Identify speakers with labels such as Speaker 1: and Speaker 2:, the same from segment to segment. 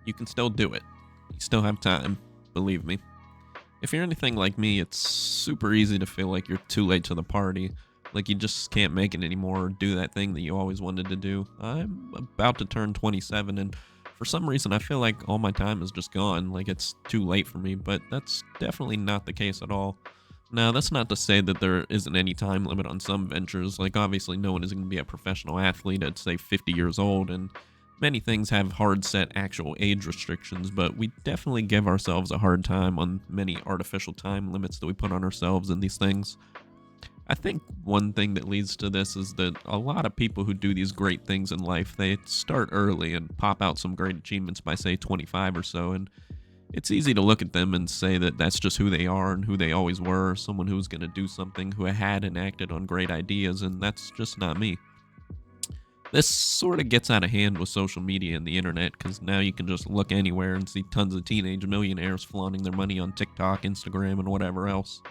Speaker 1: You can still do it. You still have time, believe me. If you're anything like me, it's super easy to feel like you're too late to the party, like you just can't make it anymore or do that thing that you always wanted to do. I'm about to turn 27, and for some reason, I feel like all my time is just gone, like it's too late for me, but that's definitely not the case at all. Now, that's not to say that there isn't any time limit on some ventures. Like, obviously, no one is going to be a professional athlete at, say, 50 years old, and many things have hard set actual age restrictions, but we definitely give ourselves a hard time on many artificial time limits that we put on ourselves in these things. I think one thing that leads to this is that a lot of people who do these great things in life, they start early and pop out some great achievements by, say, 25 or so, and it's easy to look at them and say that that's just who they are and who they always were, someone who was going to do something, who had and acted on great ideas, and that's just not me. This sort of gets out of hand with social media and the internet because now you can just look anywhere and see tons of teenage millionaires flaunting their money on TikTok, Instagram, and whatever else.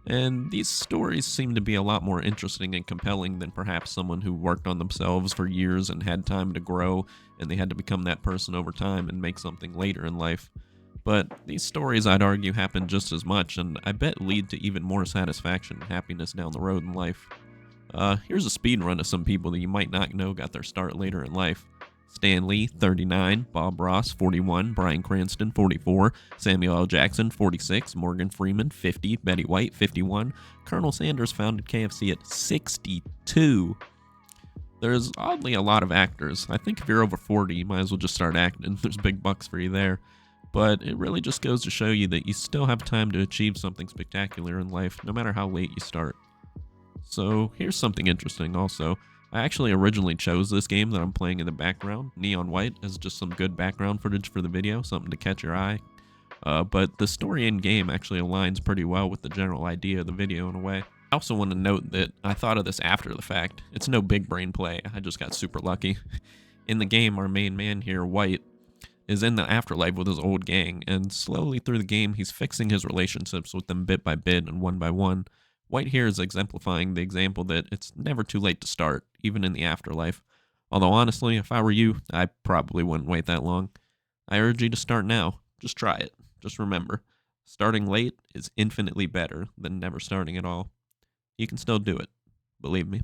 Speaker 1: And these stories seem to be a lot more interesting and compelling than perhaps someone who worked on themselves for years and had time to grow, and they had to become that person over time and make something later in life. But these stories, I'd argue, happen just as much, and I bet lead to even more satisfaction and happiness down the road in life. Here's a speed run of some people that you might not know got their start later in life. Stan Lee, 39, Bob Ross, 41, Bryan Cranston, 44, Samuel L. Jackson, 46, Morgan Freeman, 50, Betty White, 51, Colonel Sanders founded KFC at 62. There's oddly a lot of actors. I think if you're over 40, you might as well just start acting. There's big bucks for you there. But it really just goes to show you that you still have time to achieve something spectacular in life, no matter how late you start. So here's something interesting also. I actually originally chose this game that I'm playing in the background, Neon White, as just some good background footage for the video, something to catch your eye. But the story in game actually aligns pretty well with the general idea of the video in a way. I also want to note that I thought of this after the fact. It's no big brain play, I just got super lucky. In the game, our main man here, White, is in the afterlife with his old gang, and slowly through the game, he's fixing his relationships with them bit by bit and one by one. White here is exemplifying the example that it's never too late to start, even in the afterlife. Although honestly, if I were you, I probably wouldn't wait that long. I urge you to start now. Just try it. Just remember, starting late is infinitely better than never starting at all. You can still do it. Believe me.